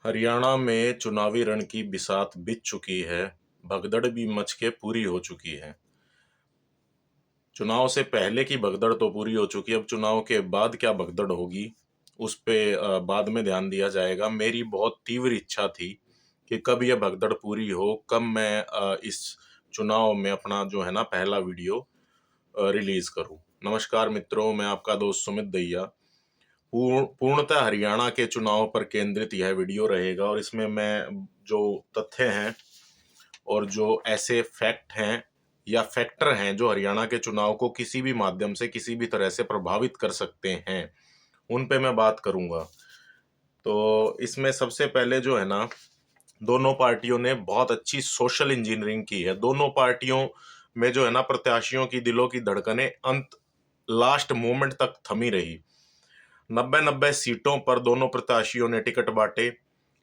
हरियाणा में चुनावी रण की बिसात बिछ चुकी है, भगदड़ भी मच के पूरी हो चुकी है। चुनाव से पहले की भगदड़ तो पूरी हो चुकी है, अब चुनाव के बाद क्या भगदड़ होगी, उस पे बाद में ध्यान दिया जाएगा। मेरी बहुत तीव्र इच्छा थी कि कब यह भगदड़ पूरी हो, कब मैं इस चुनाव में अपना जो है ना पहला वीडियो रिलीज़ करूँ। नमस्कार मित्रों, मैं आपका दोस्त सुमित दहिया। पूर्णतः हरियाणा के चुनाव पर केंद्रित यह वीडियो रहेगा और इसमें मैं जो तथ्य हैं और जो ऐसे फैक्ट हैं या फैक्टर हैं जो हरियाणा के चुनाव को किसी भी माध्यम से किसी भी तरह से प्रभावित कर सकते हैं, उन पे मैं बात करूंगा। तो इसमें सबसे पहले जो है ना, दोनों पार्टियों ने बहुत अच्छी सोशल इंजीनियरिंग की है। दोनों पार्टियों में जो है ना प्रत्याशियों की दिलों की धड़कनें अंत लास्ट मोमेंट तक थमी रही। 90-90 सीटों पर दोनों प्रत्याशियों ने टिकट बांटे,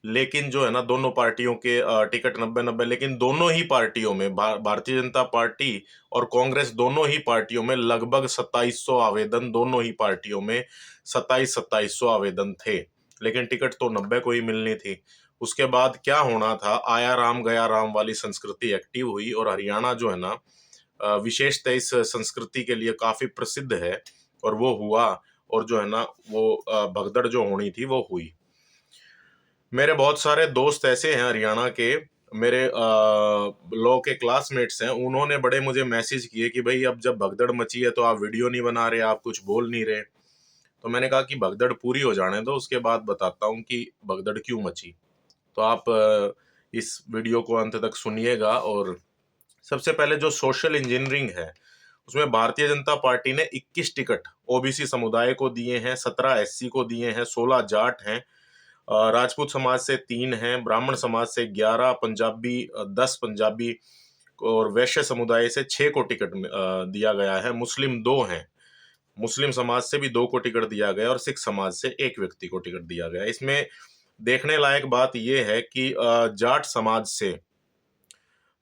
लेकिन जो है ना दोनों पार्टियों के टिकट 90-90, लेकिन दोनों ही पार्टियों में भारतीय जनता पार्टी और कांग्रेस दोनों ही पार्टियों में लगभग 2700 आवेदन, दोनों ही पार्टियों में 2700 आवेदन थे, लेकिन टिकट तो 90 को ही मिलनी थी। उसके बाद क्या होना था, आया राम गया राम वाली संस्कृति एक्टिव हुई और हरियाणा जो है ना विशेषतः इस संस्कृति के लिए काफी प्रसिद्ध है और वो हुआ। और जो है ना वो भगदड़ जो होनी थी वो हुई। मेरे बहुत सारे दोस्त ऐसे हैं हरियाणा के, मेरे लॉ के क्लासमेट्स हैं, उन्होंने बड़े मुझे मैसेज किए कि भाई अब जब भगदड़ मची है तो आप वीडियो नहीं बना रहे, आप कुछ बोल नहीं रहे। तो मैंने कहा कि भगदड़ पूरी हो जाने दो, उसके बाद बताता हूँ कि भगदड़ क्यों मची। तो आप इस वीडियो को अंत तक सुनिएगा। और सबसे पहले जो सोशल इंजीनियरिंग है, उसमें भारतीय जनता पार्टी ने 21 टिकट ओबीसी समुदाय को दिए हैं, 17 एससी को दिए हैं, 16 जाट हैं, राजपूत समाज से 3 हैं, ब्राह्मण समाज से 11, पंजाबी 10 पंजाबी और वैश्य समुदाय से 6 को टिकट दिया गया है। मुस्लिम 2 हैं, मुस्लिम समाज से भी 2 को टिकट दिया गया और सिख समाज से 1 व्यक्ति को टिकट दिया गया। इसमें देखने लायक बात यह है कि जाट समाज से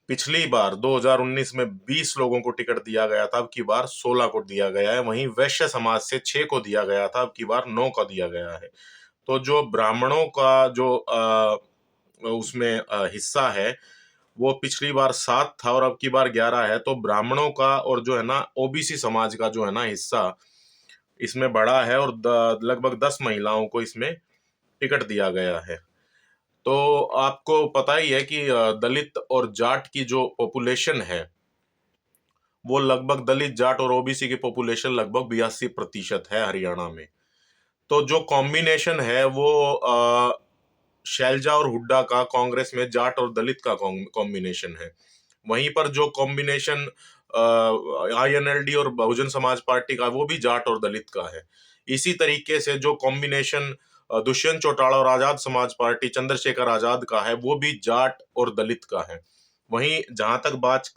पिछली बार 2019 में 20 लोगों को टिकट दिया गया था, अब की बार 16 को दिया गया है। वहीं वैश्य समाज से 6 को दिया गया था, अब की बार 9 का दिया गया है। तो जो ब्राह्मणों का जो उसमें हिस्सा है, वो पिछली बार 7 था और अब की बार 11 है। तो ब्राह्मणों का और जो है ना ओबीसी समाज का जो है ना हिस्सा इसमें बड़ा है और लगभग 10 महिलाओं को इसमें टिकट दिया गया है। तो आपको पता ही है कि दलित और जाट की जो पॉपुलेशन है, वो लगभग दलित जाट और ओबीसी की पॉपुलेशन लगभग 82% है हरियाणा में। तो जो कॉम्बिनेशन है वो शैलजा और हुड्डा का कांग्रेस में जाट और दलित का कॉम्बिनेशन है। वहीं पर जो कॉम्बिनेशन आईएनएलडी और बहुजन समाज पार्टी का, वो भी जाट और दलित का है। इसी तरीके से जो कॉम्बिनेशन दुष्यंत चौटाला और आजाद समाज पार्टी चंद्रशेखर आजाद का है, वो भी जाट और दलित का है। वहीं जहां तक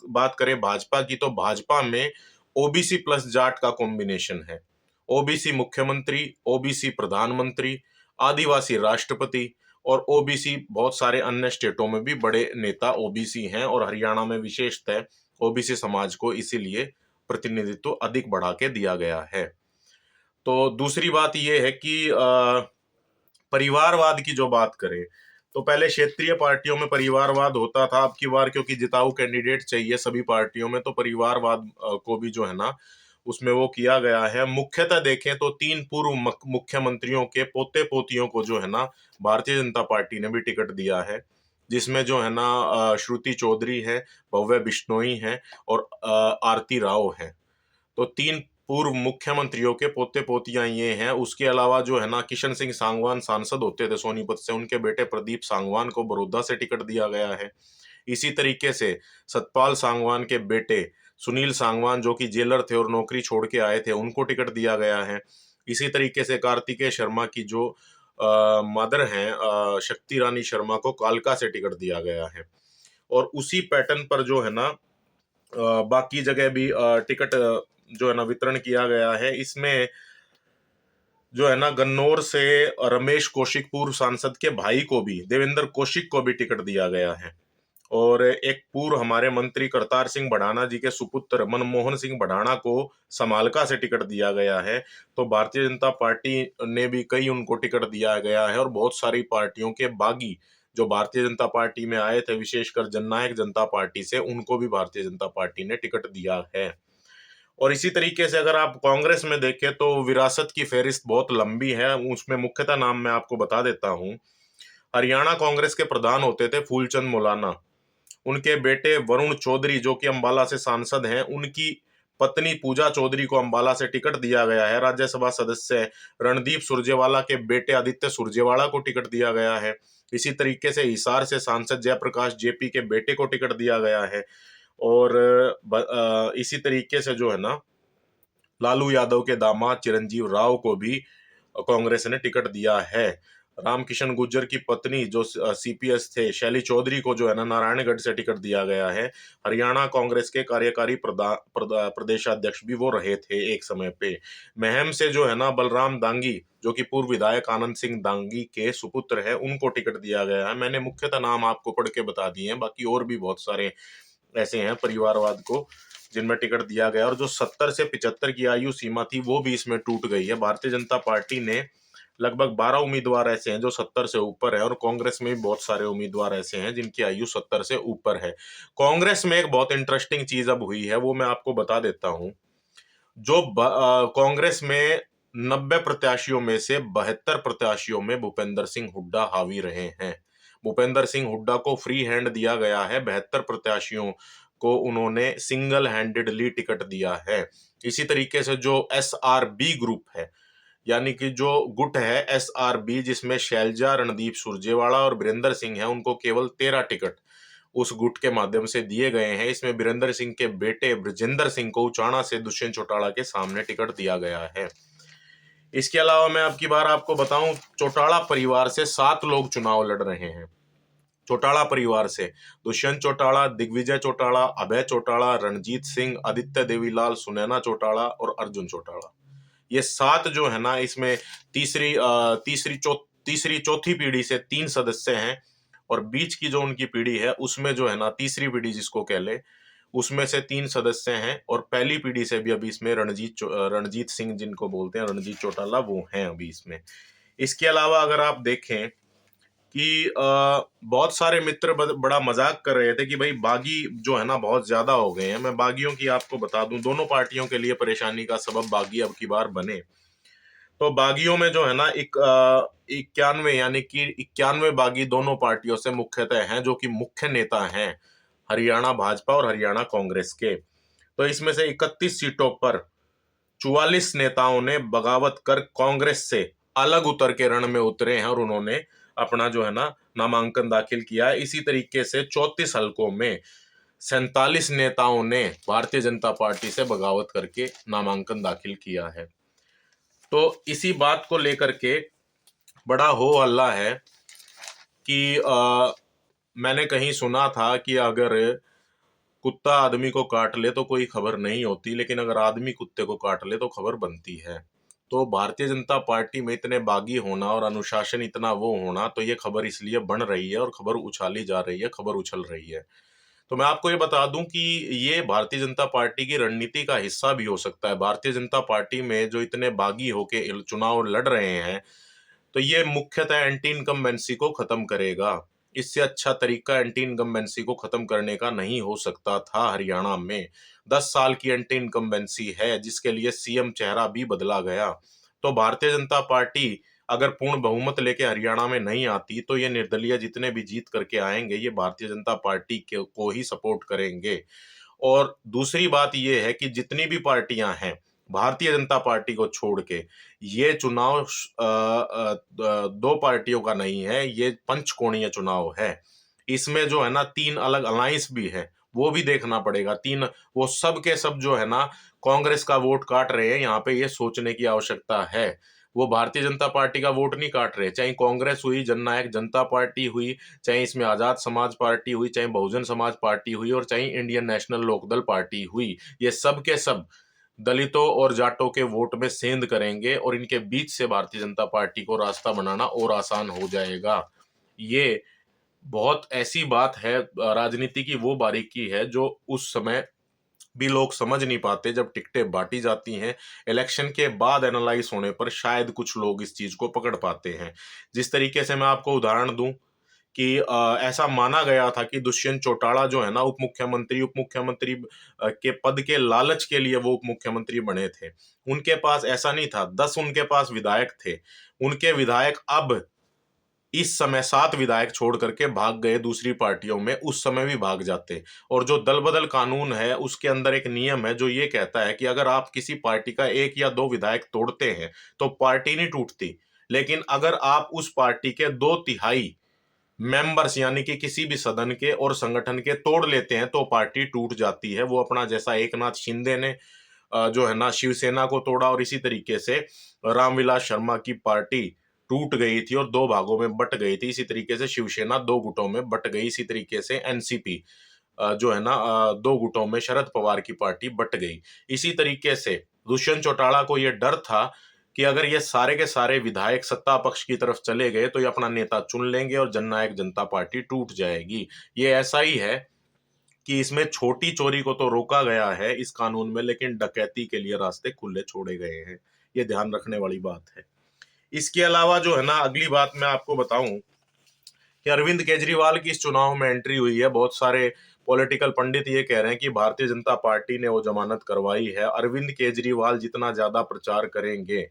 बात करें भाजपा की, तो भाजपा में ओबीसी प्लस जाट का कॉम्बिनेशन है। ओबीसी मुख्यमंत्री, ओबीसी प्रधानमंत्री, आदिवासी राष्ट्रपति और ओबीसी बहुत सारे अन्य स्टेटों में भी बड़े नेता ओबीसी हैं और हरियाणा में विशेषतः ओबीसी समाज को इसीलिए प्रतिनिधित्व अधिक बढ़ा के दिया गया है। तो दूसरी बात यह है कि परिवारवाद की जो बात करें, तो पहले क्षेत्रीय पार्टियों में परिवारवाद होता था, अब की बार क्योंकि जिताऊ कैंडिडेट चाहिए सभी पार्टियों में, तो परिवारवाद को भी जो है ना उसमें वो किया गया है। मुख्यतः देखें तो 3 पूर्व मुख्यमंत्रियों के पोते पोतियों को जो है ना भारतीय जनता पार्टी ने भी टिकट दिया है, जिसमें जो है ना श्रुति चौधरी है, भव्य बिश्नोई है और आरती राव है। तो 3 पूर्व मुख्यमंत्रियों के पोते पोतियां ये हैं। उसके अलावा जो है ना किशन सिंह सांगवान सांसद होते थे सोनीपत से, उनके बेटे प्रदीप सांगवान को बड़ौदा से टिकट दिया गया है। इसी तरीके से सतपाल सांगवान के बेटे सुनील सांगवान, जो कि जेलर थे और नौकरी छोड़ के आए थे, उनको टिकट दिया गया है। इसी तरीके से कार्तिकेय शर्मा की जो मदर हैं शक्ति रानी शर्मा, को कालका से टिकट दिया गया है। और उसी पैटर्न पर जो है ना बाकी जगह भी टिकट जो है ना वितरण किया गया है। इसमें जो है ना गन्नौर से रमेश कौशिक पूर्व सांसद के भाई को भी, देवेंद्र कौशिक को भी टिकट दिया गया है। और एक पूर्व हमारे मंत्री करतार सिंह भड़ाना जी के सुपुत्र मनमोहन सिंह भड़ाना को समालका से टिकट दिया गया है। तो भारतीय जनता पार्टी ने भी कई उनको टिकट दिया गया है, और बहुत सारी पार्टियों के बागी जो भारतीय जनता पार्टी में आए थे, विशेषकर जननायक जनता पार्टी से, उनको भी भारतीय जनता पार्टी ने टिकट दिया है। और इसी तरीके से अगर आप कांग्रेस में देखें तो विरासत की फहरिस्त बहुत लंबी है, उसमें मुख्यतः नाम मैं आपको बता देता हूं। हरियाणा कांग्रेस के प्रधान होते थे फूलचंद मौलाना। उनके बेटे वरुण चौधरी जो कि अंबाला से सांसद हैं, उनकी पत्नी पूजा चौधरी को अंबाला से टिकट दिया गया है। राज्यसभा सदस्य रणदीप सुरजेवाला के बेटे आदित्य सुरजेवाला को टिकट दिया गया है। इसी तरीके से हिसार से सांसद जयप्रकाश जेपी के बेटे को टिकट दिया गया है। और इसी तरीके से जो है ना, लालू यादव के दामाद चिरंजीव राव को भी कांग्रेस ने टिकट दिया है। रामकिशन गुर्जर की पत्नी जो सीपीएस थे, शैली चौधरी को जो है ना नारायणगढ़ से टिकट दिया गया है। हरियाणा कांग्रेस के कार्यकारी प्रदेशाध्यक्ष भी वो रहे थे एक समय पे। महम से जो है ना बलराम दांगी जो कि पूर्व विधायक आनंद सिंह दांगी के सुपुत्र है, उनको टिकट दिया गया है। मैंने मुख्यतः नाम आपको पढ़ के बता दिए हैं, बाकी और भी बहुत सारे ऐसे हैं परिवारवाद को जिनमें टिकट दिया गया। और जो 70 से 75 की आयु सीमा थी वो भी इसमें टूट गई है। भारतीय जनता पार्टी ने लगभग 12 उम्मीदवार ऐसे हैं जो 70 से ऊपर है, और कांग्रेस में भी बहुत सारे उम्मीदवार ऐसे हैं जिनकी आयु 70 से ऊपर है। कांग्रेस में एक बहुत इंटरेस्टिंग चीज अब हुई है, वो मैं आपको बता देता हूं। जो कांग्रेस में 90 प्रत्याशियों में से 72 प्रत्याशियों में भूपेंद्र सिंह हुड्डा हावी रहे हैं। भूपेंद्र सिंह हुड्डा को फ्री हैंड दिया गया है, 72 प्रत्याशियों को उन्होंने सिंगल हैंडेडली टिकट दिया है। इसी तरीके से जो SRB ग्रुप है, यानी कि जो गुट है SRB, जिसमें शैलजा, रणदीप सुरजेवाला और बीरेंद्र सिंह है, उनको केवल 13 टिकट उस गुट के माध्यम से दिए गए हैं। इसमें बीरेंद्र सिंह के बेटे ब्रजेंद्र सिंह को उचाना से दुष्यंत चौटाला के सामने टिकट दिया गया है। इसके अलावा मैं अब की बार आपको बताऊं, चौटाला परिवार से 7 लोग चुनाव लड़ रहे हैं। चौटाला परिवार से दुष्यंत चौटाला, दिग्विजय चौटाला, अभय चौटाला, रणजीत सिंह, आदित्य देवीलाल, सुनैना चौटाला और अर्जुन चौटाला। ये 7 जो है ना, इसमें तीसरी चौथी पीढ़ी से 3 सदस्य हैं, और बीच की जो उनकी पीढ़ी है उसमें जो है ना तीसरी पीढ़ी जिसको कह ले, उसमें से 3 सदस्य हैं। और पहली पीढ़ी से भी अभी इसमें रणजीत सिंह जिनको बोलते हैं, रणजीत चौटाला, वो हैं अभी इसमें। इसके अलावा अगर आप देखें कि बहुत सारे मित्र बड़ा मजाक कर रहे थे कि भाई बागी जो है ना बहुत ज्यादा हो गए हैं। मैं बागियों की आपको बता दूं, दोनों पार्टियों के लिए परेशानी का सबब बागी अब की बार बने। तो बागियों में जो है ना 91 यानी कि 91 बागी दोनों पार्टियों से मुख्यतः हैं, जो कि मुख्य नेता हैं हरियाणा भाजपा और हरियाणा कांग्रेस के। तो इसमें से 31 सीटों पर 44 नेताओं ने बगावत कर कांग्रेस से अलग उतर के रण में उतरे हैं, और उन्होंने अपना जो है ना नामांकन दाखिल किया है। इसी तरीके से 34 हलकों में 47 नेताओं ने भारतीय जनता पार्टी से बगावत करके नामांकन दाखिल किया है। तो इसी बात को लेकर के बड़ा हो हल्ला है कि मैंने कहीं सुना था कि अगर कुत्ता आदमी को काट ले तो कोई खबर नहीं होती, लेकिन अगर आदमी कुत्ते को काट ले तो खबर बनती है। तो भारतीय जनता पार्टी में इतने बागी होना और अनुशासन इतना वो होना, तो ये खबर इसलिए बन रही है और खबर उछाली जा रही है, खबर उछल रही है। तो मैं आपको ये बता दूं कि ये भारतीय जनता पार्टी की रणनीति का हिस्सा भी हो सकता है। भारतीय जनता पार्टी में जो इतने बागी होके चुनाव लड़ रहे हैं, तो ये मुख्यतः एंटी इनकम्बेंसी को खत्म करेगा। इससे अच्छा तरीका एंटी इनकम्बेंसी को खत्म करने का नहीं हो सकता था। हरियाणा में 10 साल की एंटी इनकम्बेंसी है, जिसके लिए सीएम चेहरा भी बदला गया। तो भारतीय जनता पार्टी अगर पूर्ण बहुमत लेके हरियाणा में नहीं आती, तो ये निर्दलीय जितने भी जीत करके आएंगे, ये भारतीय जनता पार्टी को ही सपोर्ट करेंगे। और दूसरी बात ये है कि जितनी भी पार्टियां हैं भारतीय जनता पार्टी को छोड़ के, ये चुनाव 2 पार्टियों का नहीं है, ये पंचकोणीय चुनाव है। इसमें जो है ना 3 अलग अलायंस भी है, वो भी देखना पड़ेगा। 3 वो सब के सब जो है ना कांग्रेस का वोट काट रहे हैं, यहाँ पे ये सोचने की आवश्यकता है। वो भारतीय जनता पार्टी का वोट नहीं काट रहे, चाहे कांग्रेस हुई, जननायक जनता पार्टी हुई, चाहे इसमें आजाद समाज पार्टी हुई, चाहे बहुजन समाज पार्टी हुई, और चाहे इंडियन नेशनल लोकदल पार्टी हुई। ये सब के सब दलितों और जाटों के वोट में सेंध करेंगे, और इनके बीच से भारतीय जनता पार्टी को रास्ता बनाना और आसान हो जाएगा। ये बहुत ऐसी बात है, राजनीति की वो बारीकी है जो उस समय भी लोग समझ नहीं पाते जब टिकटें बांटी जाती हैं। इलेक्शन के बाद एनालाइज होने पर शायद कुछ लोग इस चीज को पकड़ पाते हैं। जिस तरीके से मैं आपको उदाहरण दूं कि ऐसा माना गया था कि दुष्यंत चौटाला जो है ना उप मुख्यमंत्री के पद के लालच के लिए वो उप मुख्यमंत्री बने थे। उनके पास ऐसा नहीं था, 10 उनके पास विधायक थे। उनके विधायक अब इस समय 7 विधायक छोड़ करके भाग गए दूसरी पार्टियों में, उस समय भी भाग जाते। और जो दल बदल कानून है उसके अंदर एक नियम है जो ये कहता है कि अगर आप किसी पार्टी का 1 या 2 विधायक तोड़ते हैं तो पार्टी नहीं टूटती, लेकिन अगर आप उस पार्टी के 2/3 मेंबर्स यानी कि किसी भी सदन के और संगठन के तोड़ लेते हैं तो पार्टी टूट जाती है। वो अपना जैसा एकनाथ शिंदे ने जो है ना शिवसेना को तोड़ा, और इसी तरीके से रामविलास शर्मा की पार्टी टूट गई थी और 2 भागों में बट गई थी। इसी तरीके से शिवसेना 2 गुटों में बट गई। इसी तरीके से एनसीपी जो है ना 2 गुटों में शरद पवार की पार्टी बट गई। इसी तरीके से दुष्यंत चौटाला को यह डर था कि अगर ये सारे के सारे विधायक सत्ता पक्ष की तरफ चले गए तो ये अपना नेता चुन लेंगे और जननायक जनता पार्टी टूट जाएगी। ये ऐसा ही है कि इसमें छोटी चोरी को तो रोका गया है इस कानून में, लेकिन डकैती के लिए रास्ते खुले छोड़े गए हैं। ये ध्यान रखने वाली बात है। इसके अलावा जो है ना अगली बात मैं आपको बताऊं कि अरविंद केजरीवाल की इस चुनाव में एंट्री हुई है। बहुत सारे पॉलिटिकल पंडित ये कह रहे हैं कि भारतीय जनता पार्टी ने वो जमानत करवाई है। अरविंद केजरीवाल जितना ज्यादा प्रचार करेंगे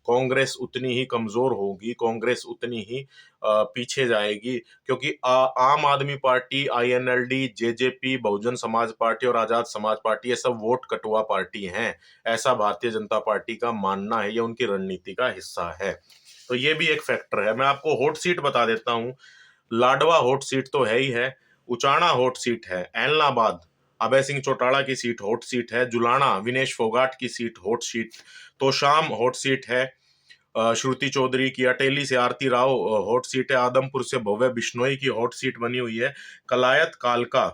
कांग्रेस उतनी ही कमजोर होगी, कांग्रेस उतनी ही पीछे जाएगी, क्योंकि आम आदमी party, INLD, JJP, Bahujan Samaj party और आजाद समाज पार्टी ये सब वोट कटुआ पार्टी हैं। ऐसा भारतीय जनता पार्टी का मानना है, ये उनकी रणनीति का हिस्सा है। तो ये भी एक फैक्टर है। मैं आपको हॉट सीट बता देता हूँ। लाडवा हॉट सीट तो है ही है, उचाना हॉट सीट है, ऐलनाबाद अभय सिंह चौटाला की सीट हॉट सीट है, जुलाना विनेश फोगाट की seat hot seat, Tosham hot seat है, श्रुति चौधरी की, अटेली से आरती राव हॉट सीट है, आदमपुर से भव्य बिश्नोई की हॉट सीट बनी हुई है, कलायत कालका,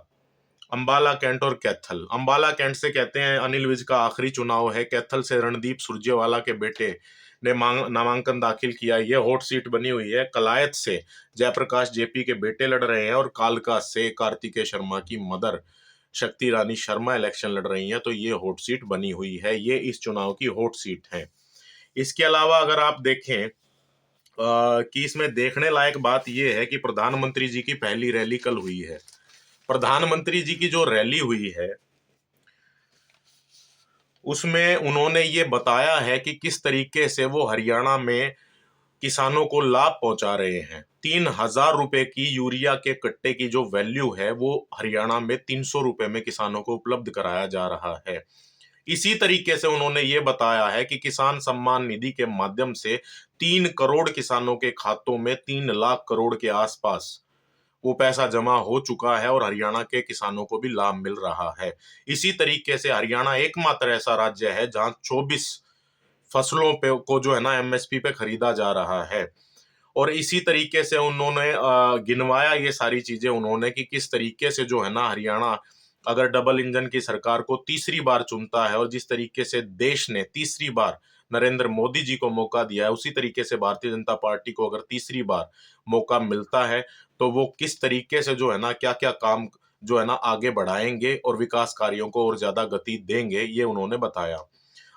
अंबाला कैंट और कैथल। अंबाला कैंट से कहते हैं अनिल विज का आखिरी चुनाव है। कैथल से रणदीप सुरजेवाला के बेटे ने नामांकन दाखिल किया। ये हॉट सीट बनी हुई है। कलायत से जयप्रकाश जेपी के बेटे लड़ रहे हैं और कालका से कार्तिकेय शर्मा की मदर शक्ति रानी शर्मा इलेक्शन लड़ रही हैं। तो ये हॉट सीट बनी हुई है, ये इस चुनाव की हॉट सीट है। इसके अलावा अगर आप देखें कि इसमें देखने लायक बात यह है कि प्रधानमंत्री जी की पहली रैली कल हुई है। प्रधानमंत्री जी की जो रैली हुई है उसमें उन्होंने ये बताया है कि किस तरीके से वो हरियाणा में किसानों को लाभ पहुंचा रहे हैं। 3,000 रुपए की यूरिया के कट्टे की जो वैल्यू है वो हरियाणा में 300 रुपए में किसानों को उपलब्ध कराया जा रहा है। इसी तरीके से उन्होंने ये बताया है कि किसान सम्मान निधि के माध्यम से 3 करोड़ किसानों के खातों में 3 लाख करोड़ के आसपास वो पैसा जमा हो चुका है और हरियाणा के किसानों को भी लाभ मिल रहा है। इसी तरीके से हरियाणा एकमात्र ऐसा राज्य है जहां 24 फसलों पे को जो है ना एमएसपी पे खरीदा जा रहा है। और इसी तरीके से उन्होंने गिनवाया ये सारी चीजें उन्होंने कि किस तरीके से जो है ना हरियाणा अगर डबल इंजन की सरकार को तीसरी बार चुनता है और जिस तरीके से देश ने तीसरी बार नरेंद्र मोदी जी को मौका दिया है, उसी तरीके से भारतीय जनता पार्टी को अगर तीसरी बार मौका मिलता है तो वो किस तरीके से जो है ना क्या क्या काम जो है ना आगे बढ़ाएंगे और विकास कार्यों को और ज्यादा गति देंगे, ये उन्होंने बताया।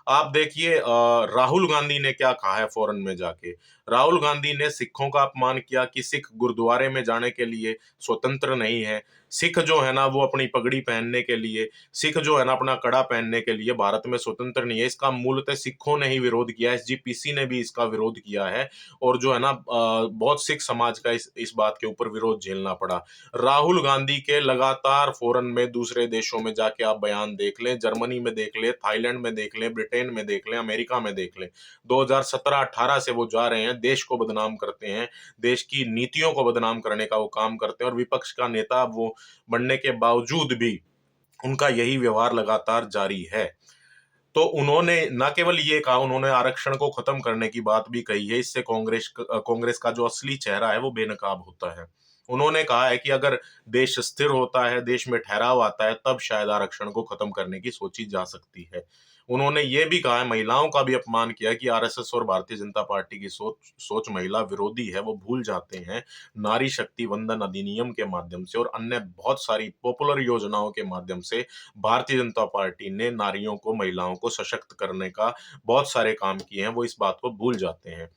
आप देखिए राहुल गांधी ने क्या कहा है फॉरेन में जाके। राहुल गांधी ने सिखों का अपमान किया कि सिख गुरुद्वारे में जाने के लिए स्वतंत्र नहीं है। सिख जो है ना वो अपनी पगड़ी पहनने के लिए, सिख जो है ना अपना कड़ा पहनने के लिए भारत में स्वतंत्र नहीं है। इसका मूलतः सिखों ने ही विरोध किया, एसजीपीसी ने भी इसका विरोध किया है। और जो है ना बहुत सिख समाज का इस बात के ऊपर विरोध झेलना पड़ा। राहुल गांधी के लगातार फॉरेन में दूसरे देशों में जाके आप बयान देख लें, जर्मनी में देख लें, थाईलैंड में देख लें, ब्रिटेन में देख लें, अमेरिका में देख लें, 2017-18 से वो जा रहे हैं, देश को बदनाम करते हैं, देश की नीतियों को बदनाम करने का वो काम करते हैं। और विपक्ष का नेता वो बनने के बावजूद भी उनका यही व्यवहार लगातार जारी है। तो उन्होंने न केवल ये कहा, उन्होंने आरक्षण को खत्म करने की बात भी कही है। इससे कांग्रेस का जो असली चेहरा है वो बेनकाब होता है। उन्होंने कहा है कि अगर देश स्थिर होता है, देश में ठहराव आता है, तब शायद आरक्षण को खत्म करने की सोची जा सकती है। उन्होंने ये भी कहा है, महिलाओं का भी अपमान किया कि आरएसएस और भारतीय जनता पार्टी की सोच सोच महिला विरोधी है। वो भूल जाते हैं नारी शक्ति वंदन अधिनियम के माध्यम से और अन्य बहुत सारी पॉपुलर योजनाओं के माध्यम से भारतीय जनता पार्टी ने नारियों को, महिलाओं को सशक्त करने का बहुत सारे काम किए हैं, वो इस बात को भूल जाते हैं।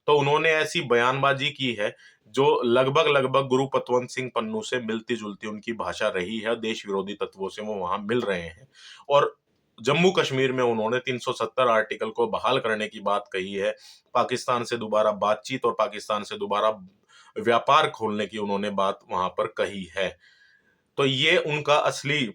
तो उन्होंने ऐसी बयानबाजी की है जो लगभग गुरु पतवंत सिंह पन्नू से मिलती-जुलती उनकी भाषा रही है, देश विरोधी तत्वों से वो वहाँ मिल रहे हैं। और जम्मू कश्मीर में उन्होंने 370 आर्टिकल को बहाल करने की बात कही है, पाकिस्तान से दोबारा बातचीत और पाकिस्तान से दोबारा व्यापार खोलने की उन्होंने बात वहाँ पर कही है। तो ये उनका असली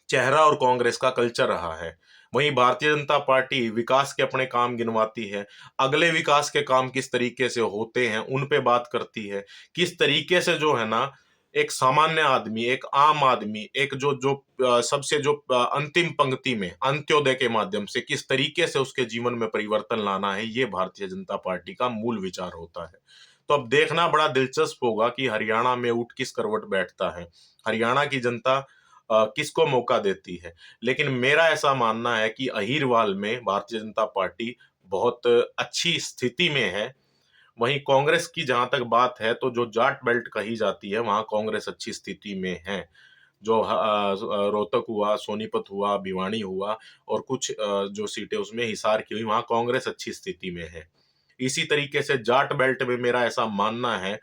चेहरा और कांग्रेस का कल्चर रहा है। वहीं भारतीय जनता पार्टी विकास के अपने काम गिनवाती है, अगले विकास के काम किस तरीके से होते हैं, उन पे बात करती है। किस तरीके से जो है ना, एक सामान्य आदमी, एक आम आदमी, एक जो जो सबसे जो अंतिम पंक्ति में अंत्योदय के माध्यम से किस तरीके से उसके जीवन में परिवर्तन लाना है, ये भारतीय जनता पार्टी का मूल विचार होता है। तो अब देखना बड़ा दिलचस्प होगा कि हरियाणा में ऊँट किस करवट बैठता है। हरियाणा की जनता किसको मौका देती है। लेकिन मेरा ऐसा मानना है कि अहीरवाल में भारतीय जनता पार्टी बहुत अच्छी स्थिति में है। वहीं कांग्रेस की जहाँ तक बात है, तो जो जाट बेल्ट कही जाती है, वहाँ कांग्रेस अच्छी स्थिति में है। जो रोहतक हुआ, सोनीपत हुआ, भिवानी हुआ और कुछ जो सीटें उसमें हिसार की हुई, वहाँ कांग्रेस अच्छी स्थिति में है। इसी तरीके से जाट बेल्ट में मेरा ऐसा मानना है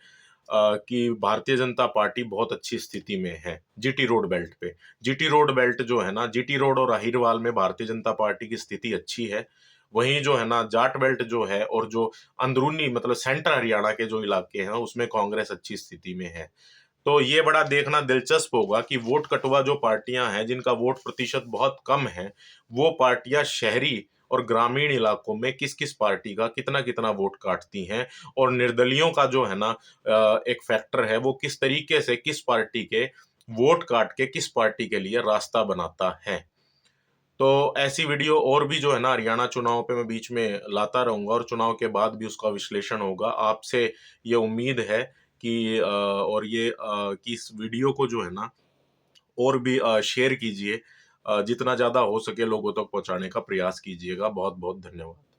कि भारतीय जनता पार्टी बहुत अच्छी स्थिति में है, जीटी रोड बेल्ट पे। जीटी रोड बेल्ट जो है ना, जीटी रोड और अहीरवाल में भारतीय जनता पार्टी की स्थिति अच्छी है। वहीं जो है ना, जाट बेल्ट जो है और जो अंदरूनी मतलब सेंटर हरियाणा के जो इलाके हैं, उसमें कांग्रेस अच्छी स्थिति में है। तो ये बड़ा देखना दिलचस्प होगा कि वोट कटवा जो पार्टियां हैं, जिनका वोट प्रतिशत बहुत कम है, वो पार्टियां शहरी और ग्रामीण इलाकों में किस-किस पार्टी का कितना-कितना वोट काटती हैं और निर्दलियों का जो है ना एक फैक्टर है, वो किस तरीके से किस पार्टी के वोट काट के किस पार्टी के लिए रास्ता बनाता है। तो ऐसी वीडियो और भी जो है ना हरियाणा चुनाव पे मैं बीच में लाता रहूँगा और चुनाव के बाद भी उसका विश्लेषण होगा। आपसे ये उम्मीद है कि कि इस वीडियो को जो है ना और भी शेयर कीजिए। जितना ज़्यादा हो सके लोगों तक पहुँचाने का प्रयास कीजिएगा। बहुत-बहुत धन्यवाद।